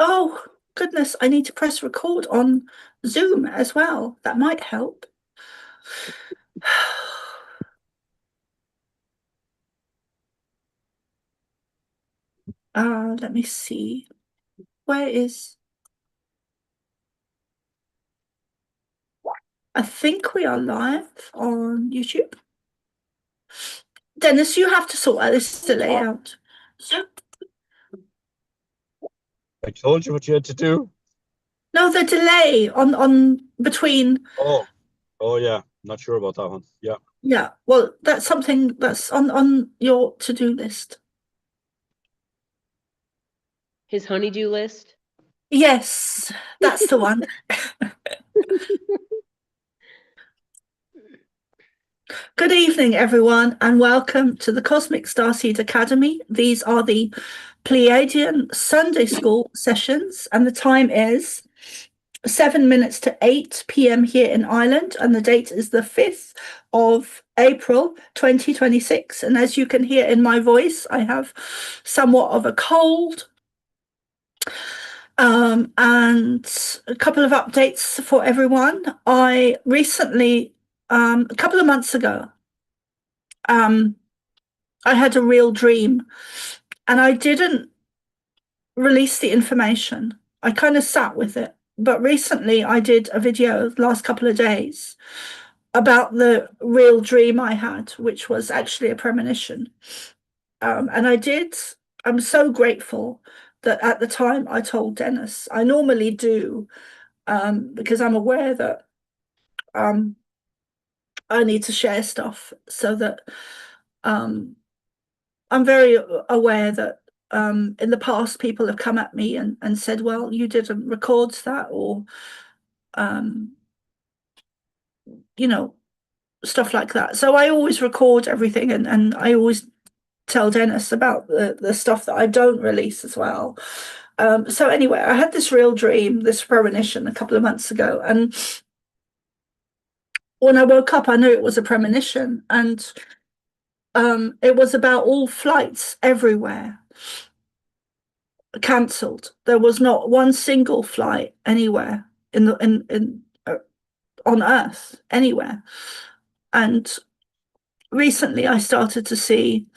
Oh, goodness, I need to press record on Zoom as well. That might help. Let me see. Where is... I think we are live on YouTube. Dennis, you have to sort out this delay out. I told you what you had to do. No, the delay on between. Oh yeah. Not sure about that one. Yeah. Yeah, well, that's something that's on your to-do list. His honeydew list? Yes, that's the one. Good evening, everyone, and welcome to the Cosmic Starseed Academy. These are the Pleiadian Sunday School sessions, and the time is 7 minutes to 8 p.m. here in Ireland, and the date is the 5th of April 2026. And as you can hear in my voice, I have somewhat of a cold. And a couple of updates for everyone. I recently, a couple of months ago, I had a real dream, and I didn't release the information. I kind of sat with it. But recently I did a video the last couple of days about the real dream I had, which was actually a premonition. And I'm so grateful that at the time I told Dennis. I normally do, because I'm aware that I need to share stuff, so that I'm very aware that in the past people have come at me and said, well, you didn't record that, or you know, stuff like that. So I always record everything, and I always tell Dennis about the stuff that I don't release as well. So anyway, I had this real dream, this premonition a couple of months ago, and when I woke up, I knew it was a premonition, and it was about all flights everywhere cancelled. There was not one single flight anywhere on Earth, anywhere. And recently I started to see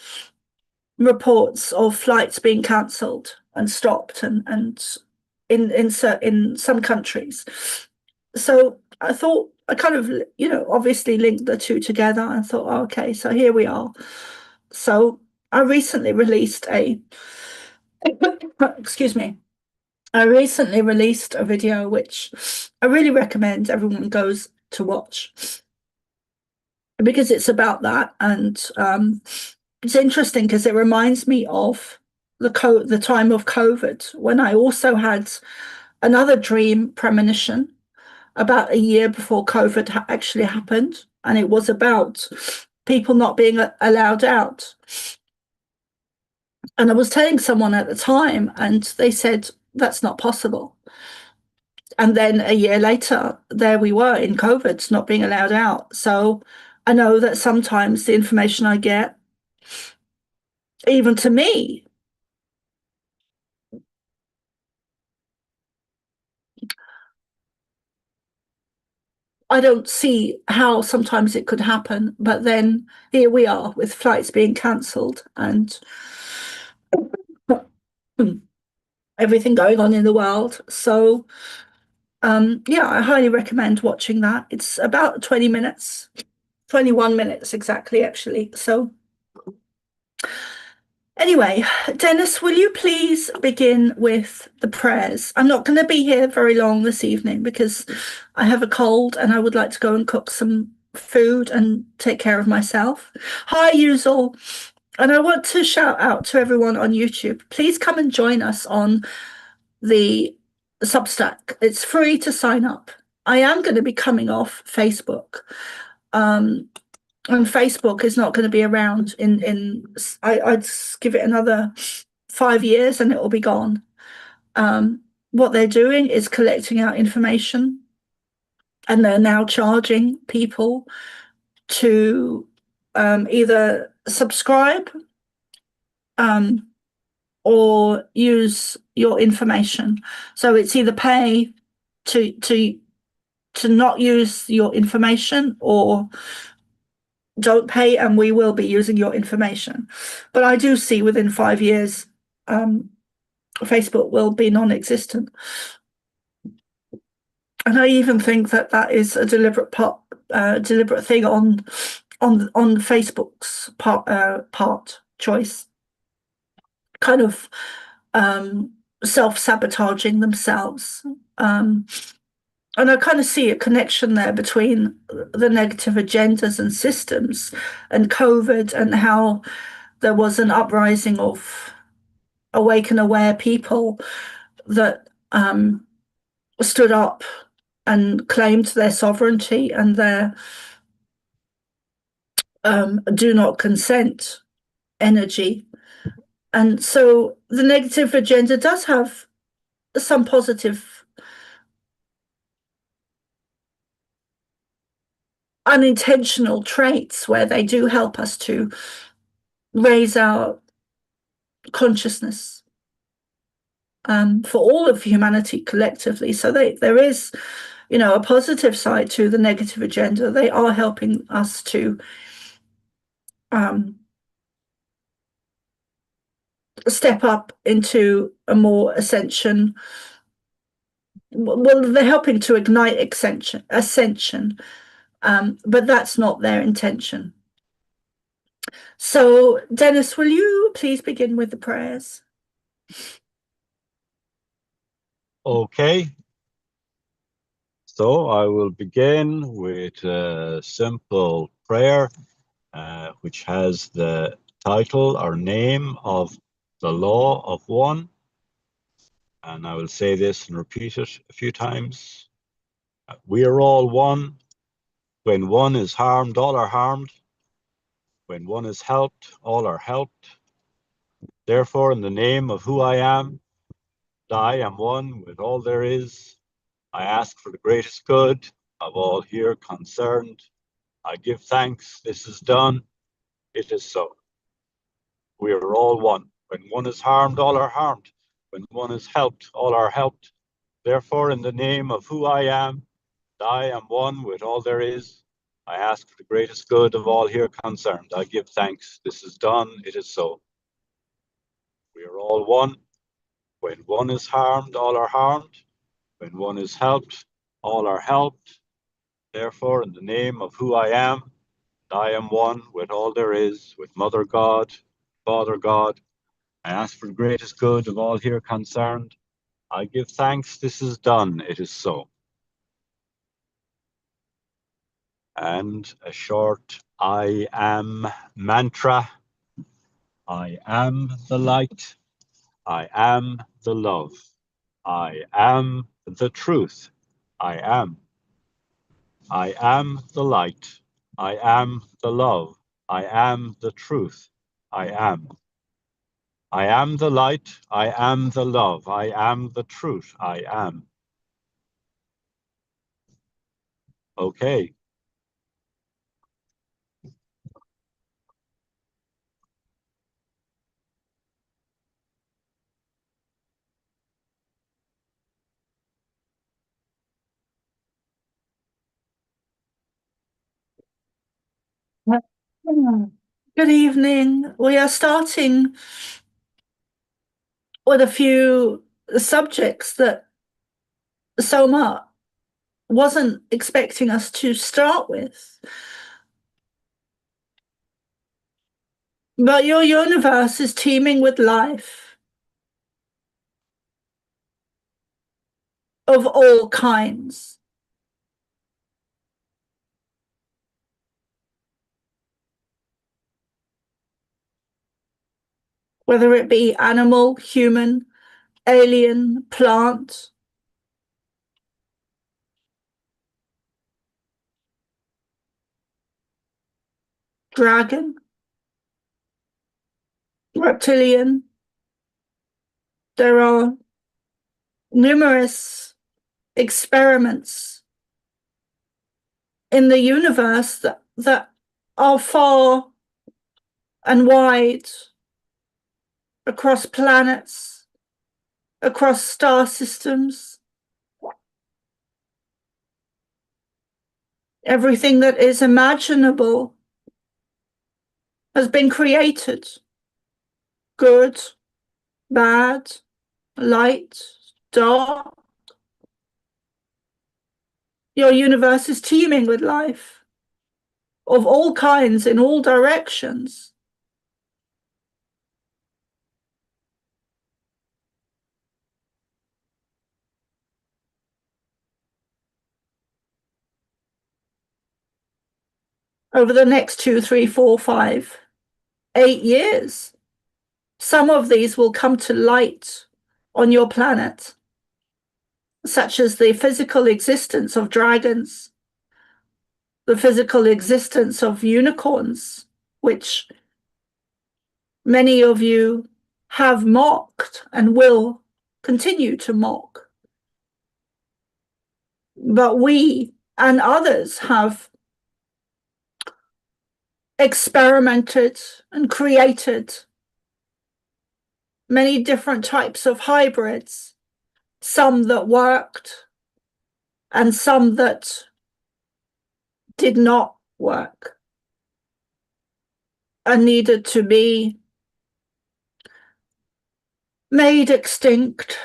reports of flights being cancelled and stopped, and in some countries. So I thought, I kind of, obviously linked the two together and thought, oh, okay, so here we are. So I recently released a excuse me. I recently released a video which I really recommend everyone goes to watch, because it's about that. And it's interesting because it reminds me of the time of COVID, when I also had another dream premonition about a year before COVID actually happened, and it was about people not being allowed out. And I was telling someone at the time, and they said, that's not possible. And then a year later, there we were in COVID, not being allowed out. So I know that sometimes the information I get, even to me, I don't see how sometimes it could happen. But then here we are with flights being cancelled and everything going on in the world. So yeah, I highly recommend watching that. It's about 20 minutes, 21 minutes exactly, actually. So anyway, Dennis, will you please begin with the prayers? I'm not going to be here very long this evening because I have a cold and I would like to go and cook some food and take care of myself. Hi, Yuzal. And I want to shout out to everyone on YouTube. Please come and join us on the Substack. It's free to sign up. I am going to be coming off Facebook. And Facebook is not going to be around I'd give it another 5 years and it will be gone. What they're doing is collecting out information, and they're now charging people to either subscribe or use your information. So it's either pay to not use your information, or don't pay and we will be using your information. But I do see within 5 years, Facebook will be non-existent. And I even think that that is a deliberate thing on Facebook's part choice, kind of self-sabotaging themselves. And I kind of see a connection there between the negative agendas and systems and COVID, and how there was an uprising of awake and aware people that stood up and claimed their sovereignty and their do not consent energy. And so the negative agenda does have some positive unintentional traits where they do help us to raise our consciousness for all of humanity collectively. So there is, a positive side to the negative agenda. They are helping us to step up into a more ascension. Well, they're helping to ignite ascension, but that's not their intention. So, Dennis, will you please begin with the prayers? Okay. So I will begin with a simple prayer, which has the title or name of the Law of One. And I will say this and repeat it a few times. We are all one. When one is harmed, all are harmed. When one is helped, all are helped. Therefore, in the name of who I am one with all there is, I ask for the greatest good of all here concerned. I give thanks, this is done, it is so. We are all one. When one is harmed, all are harmed. When one is helped, all are helped. Therefore, in the name of who I am one with all there is, I ask for the greatest good of all here concerned. I give thanks, this is done, it is so. We are all one. When one is harmed, all are harmed. When one is helped, all are helped. Therefore, in the name of who I am one with all there is, with Mother God, Father God, I ask for the greatest good of all here concerned. I give thanks, this is done, it is so. And a short I am mantra. I am the light. I am the love. I am the truth. I am. I am the light. I am the love. I am the truth. I am. I am the light. I am the love. I am the truth. I am. Okay. Good evening. We are starting with a few subjects that Soma wasn't expecting us to start with. But your universe is teeming with life of all kinds. Whether it be animal, human, alien, plant, dragon, reptilian. There are numerous experiments in the universe that are far and wide across planets, across star systems. Everything that is imaginable has been created. Good, bad, light, dark. Your universe is teeming with life of all kinds in all directions. Over the next 2, 3, 4, 5, 8 years, some of these will come to light on your planet, such as the physical existence of dragons, the physical existence of unicorns, which many of you have mocked and will continue to mock. But we and others have experimented and created many different types of hybrids, some that worked and some that did not work and needed to be made extinct.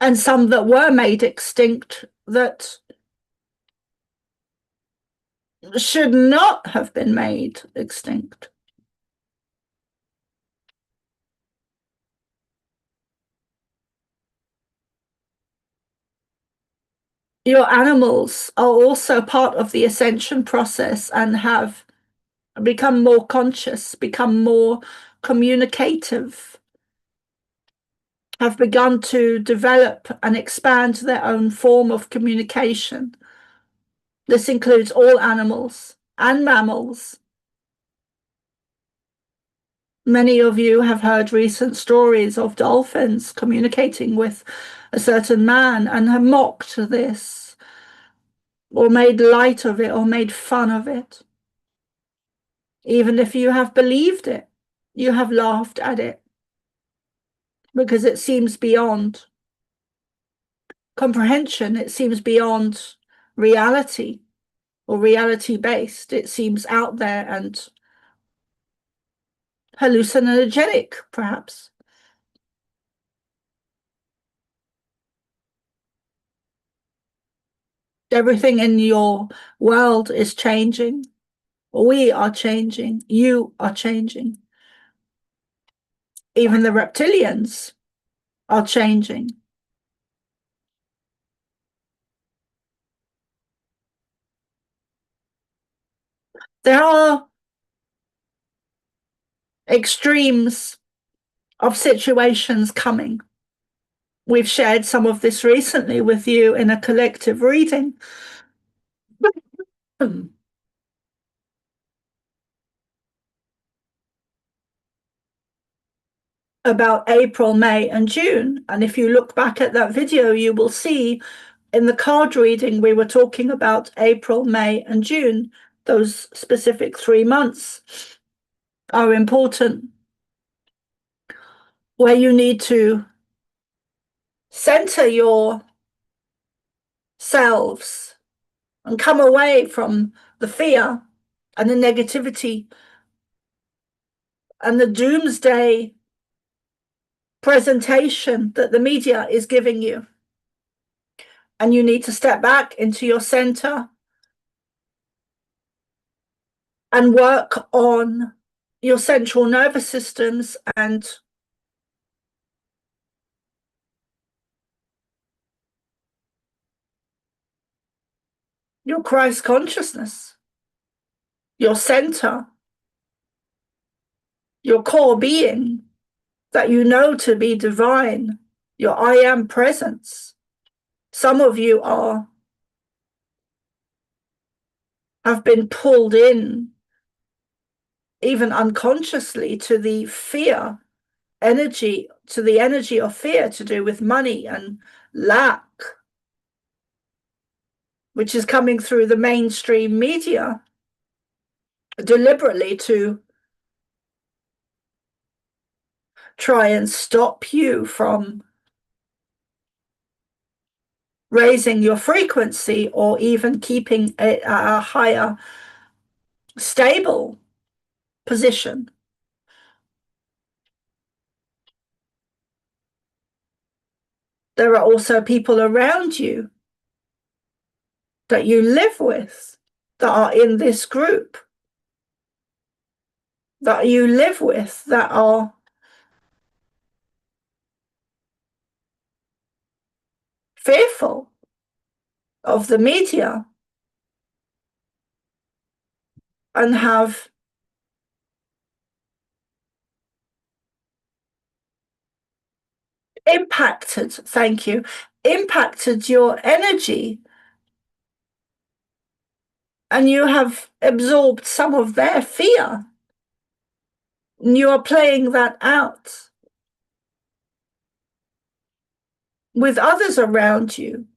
And some that were made extinct that should not have been made extinct. Your animals are also part of the ascension process and have become more conscious, become more communicative, have begun to develop and expand their own form of communication. This includes all animals and mammals. Many of you have heard recent stories of dolphins communicating with a certain man and have mocked this, or made light of it, or made fun of it. Even if you have believed it, you have laughed at it, because it seems beyond comprehension, it seems beyond reality, or reality-based. It seems out there and hallucinogenic, perhaps. Everything in your world is changing. We are changing. You are changing. Even the reptilians are changing. There are extremes of situations coming. We've shared some of this recently with you in a collective reading. About April, May, and June. And if you look back at that video, you will see in the card reading, we were talking about April, May, and June. Those specific 3 months are important, where you need to center yourselves and come away from the fear and the negativity and the doomsday presentation that the media is giving you. And you need to step back into your center and work on your central nervous systems and your Christ consciousness, your center, your core being that you know to be divine, your I am presence. Some of you have been pulled in, even unconsciously, to the fear energy, to the energy of fear to do with money and lack, which is coming through the mainstream media. deliberately to try and stop you from raising your frequency or even keeping it at a higher stable position. There are also people around you that you live with that are in this group, that you live with, that are fearful of the media and have impacted your energy, and you have absorbed some of their fear, and you are playing that out with others around you.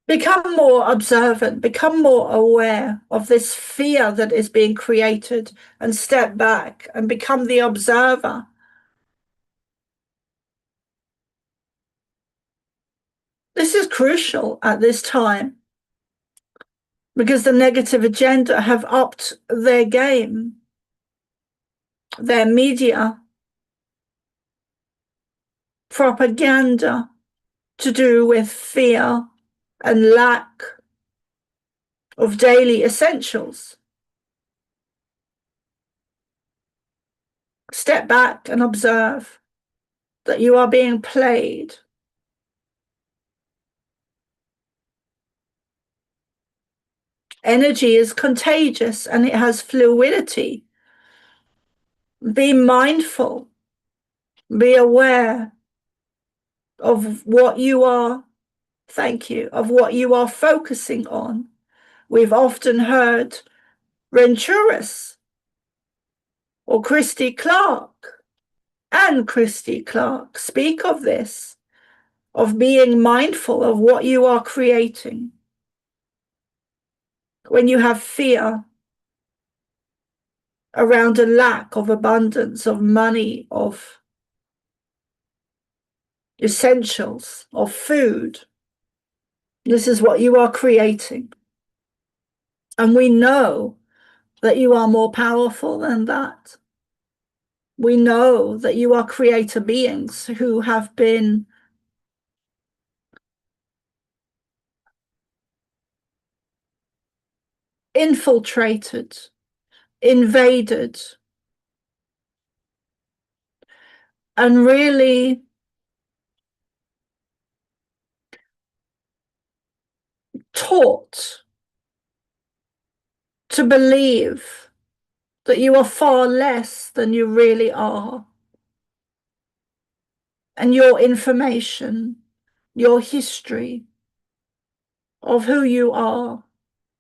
Become more observant, become more aware of this fear that is being created, and step back and become the observer. This is crucial at this time because the negative agenda have upped their game, their media propaganda to do with fear and lack of daily essentials. Step back and observe that you are being played. Energy is contagious and it has fluidity. Be mindful, be aware of what you are, of what you are focusing on. We've often heard Renturis or Christy Clark and Christy Clark speak of this, of being mindful of what you are creating. When you have fear around a lack of abundance of money, of essentials, of food, this is what you are creating. And we know that you are more powerful than that. We know that you are creator beings who have been infiltrated, invaded, and really taught to believe that you are far less than you really are. And your information, your history of who you are,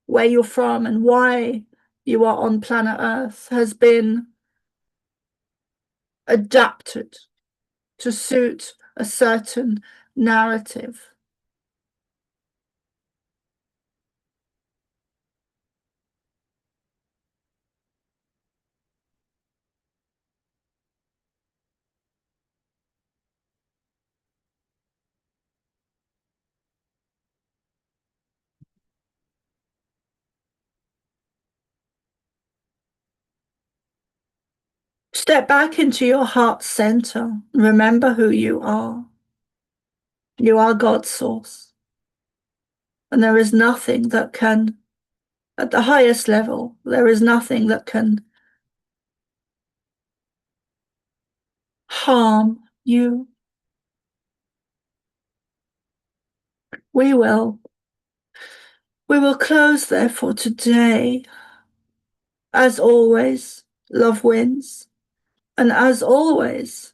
where you're from, and why you are on planet Earth has been adapted to suit a certain narrative. Step back into your heart center. Remember who you are. You are God's source. And there is nothing that can, at the highest level, there is nothing that can harm you. We will close there for today. As always, love wins. And as always,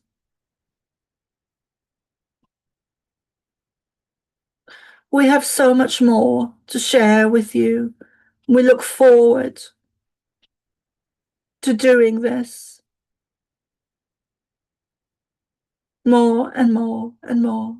we have so much more to share with you. We look forward to doing this more and more and more.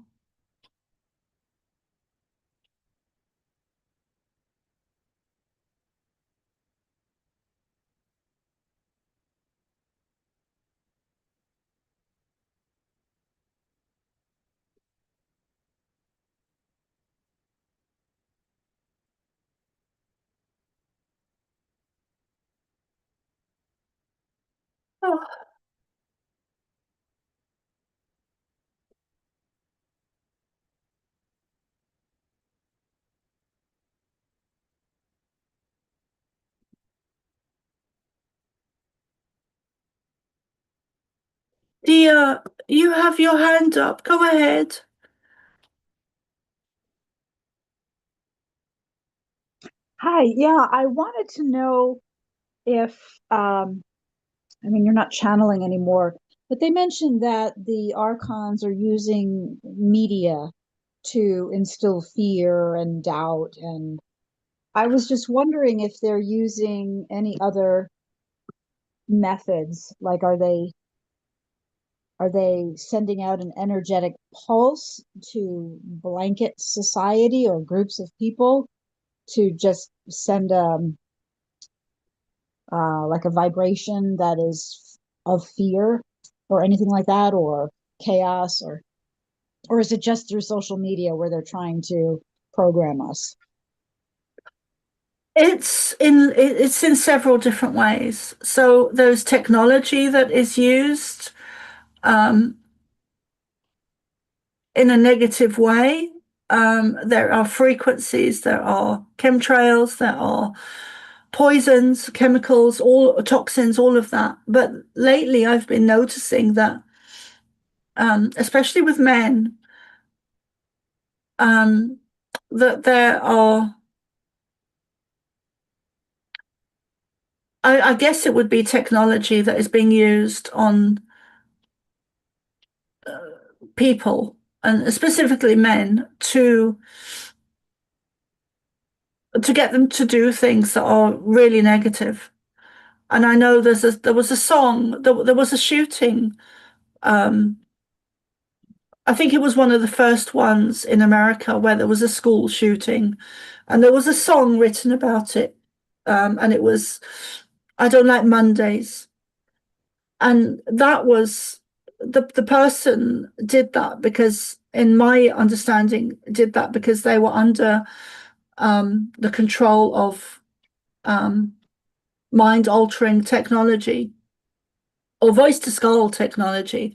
Oh, dear, you have your hand up. Go ahead. Hi, yeah, I wanted to know if, I mean, you're not channeling anymore, but they mentioned that the archons are using media to instill fear and doubt. And I was just wondering if they're using any other methods. Like, are they sending out an energetic pulse to blanket society or groups of people to just send like a vibration that is of fear or anything like that, or chaos, or is it just through social media where they're trying to program us? It's in several different ways. So there's technology that is used in a negative way. There are frequencies, there are chemtrails, there are poisons, chemicals, all toxins, all of that. But lately, I've been noticing that, especially with men, that there are. I guess it would be technology that is being used on people, and specifically men, to get them to do things that are really negative. And I know there was a song, there was a shooting. I think it was one of the first ones in America where there was a school shooting, and there was a song written about it. And it was "I Don't Like Mondays," and that was the person did that because, in my understanding, did that because they were under the control of mind altering technology or voice to skull technology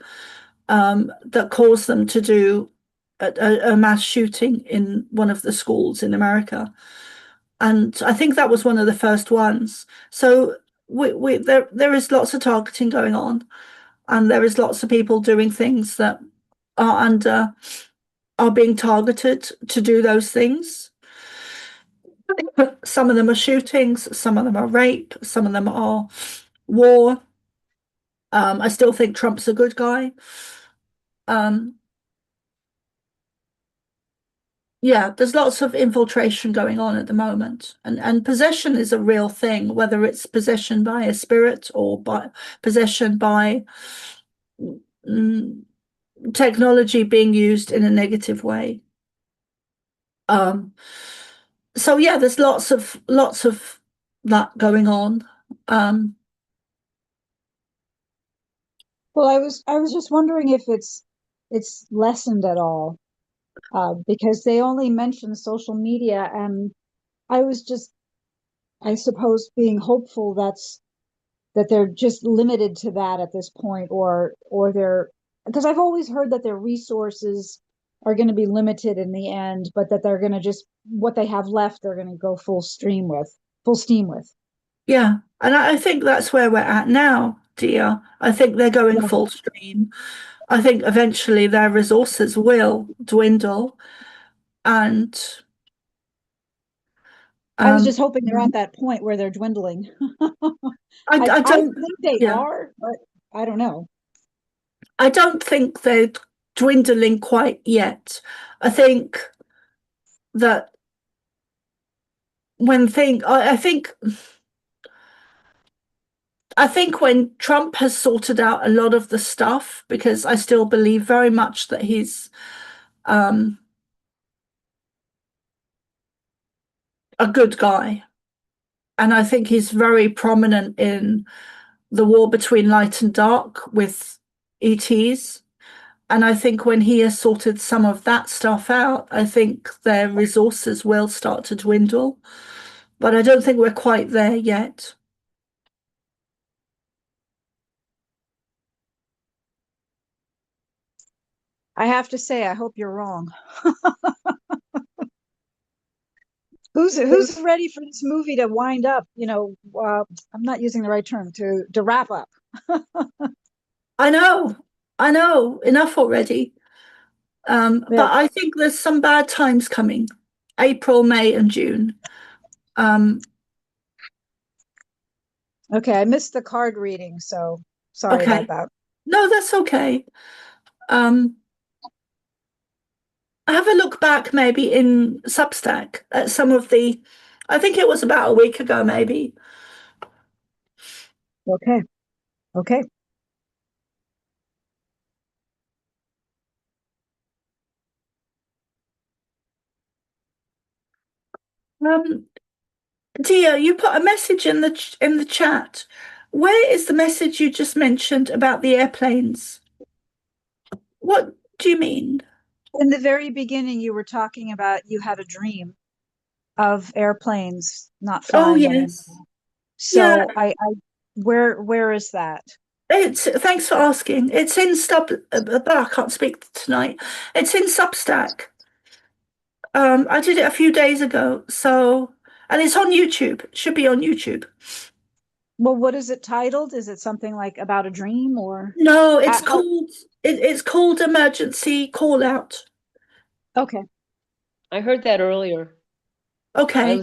that caused them to do a mass shooting in one of the schools in America. And I think that was one of the first ones. So there is lots of targeting going on, and there is lots of people doing things that are being targeted to do those things. Some of them are shootings, some of them are rape, some of them are war. I still think Trump's a good guy. Yeah, there's lots of infiltration going on at the moment, and possession is a real thing, whether it's possession by a spirit or by possession by technology being used in a negative way. So yeah, there's lots of that going on. Well, I was just wondering if it's lessened at all, because they only mentioned social media, and I was just, I suppose, being hopeful that they're just limited to that at this point, or they're, because I've always heard that their resources are going to be limited in the end, but that they're going to just, what they have left, they're going to go full steam with. Yeah, and I think that's where we're at now, dear. I think they're going Yeah. full stream. I think eventually their resources will dwindle, and I was just hoping they're at that point where they're dwindling. I I don't, think they yeah, are, but I don't know. I don't think they're dwindling quite yet. I think that I think when Trump has sorted out a lot of the stuff, because I still believe very much that he's um, a good guy, and I think he's very prominent in the war between light and dark with ETs. And I think when he has sorted some of that stuff out, I think their resources will start to dwindle. But I don't think we're quite there yet. I have to say, I hope you're wrong. Who's ready for this movie to wind up? I'm not using the right term, to wrap up. I know, enough already. Yeah. But I think there's some bad times coming. April, May, and June. Okay, I missed the card reading, so sorry Okay. about that. No, that's okay. Have a look back maybe in Substack at some of the, I think it was about a week ago, maybe. Okay. Okay. Dia, you put a message in the chat. Where is the message you just mentioned about the airplanes? What do you mean? In the very beginning, you were talking about you had a dream of airplanes not Oh, flying anymore. yes. Yeah, So where is that? thanks for asking. It's in I can't speak tonight. It's in Substack. I did it a few days ago, and it's on YouTube. It should be on YouTube. Well, what is it titled? Is it something like about a dream or? No, How- it's called Emergency Call Out. okay. I heard that earlier. Okay.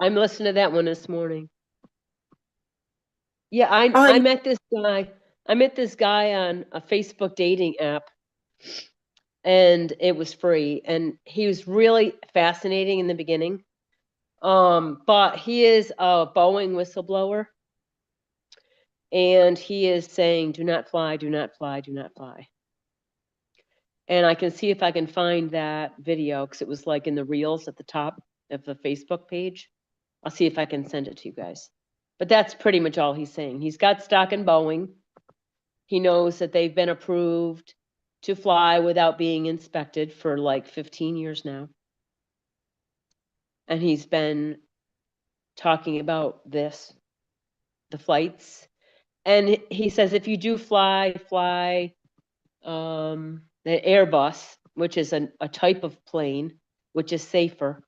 I'm listening to that one this morning. Yeah, I met this guy. I met this guy on a Facebook dating app, and it was free, and he was really fascinating in the beginning. But he is a Boeing whistleblower, and he is saying, do not fly, do not fly, do not fly. And I can see if I can find that video, because it was like in the reels at the top of the Facebook page. I'll see if I can send it to you guys. But that's pretty much all he's saying. He's got stock in Boeing. He knows that they've been approved to fly without being inspected for like 15 years now. And he's been talking about the flights. And he says, if you do fly the Airbus, which is a type of plane, which is safer.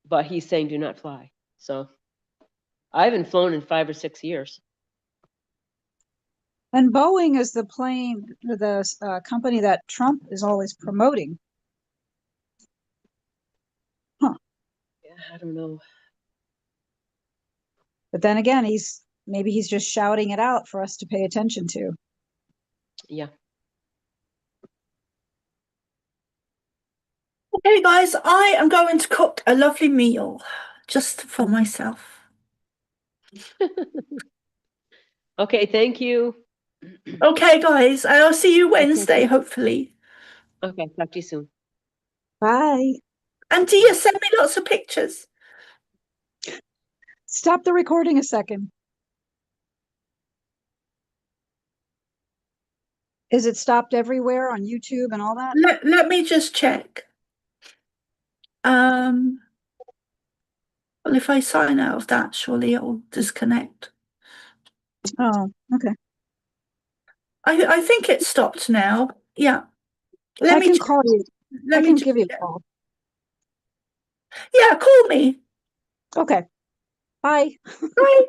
But he's saying, do not fly. So I haven't flown in 5 or 6 years. And Boeing is the company that Trump is always promoting. Huh. Yeah, I don't know. But then again, maybe he's just shouting it out for us to pay attention to. Yeah. Okay, guys, I am going to cook a lovely meal just for myself. Okay, thank you. Okay, guys, I'll see you Wednesday, hopefully. Okay, talk to you soon. Bye. And Dia, send me lots of pictures. Stop the recording a second. Is it stopped everywhere on YouTube and all that? Let me just check. Well, if I sign out of that, surely it'll disconnect. Oh, okay. I think it stopped now. Yeah. I can call you. I can give you a call. Yeah, call me. Okay. Bye. Bye.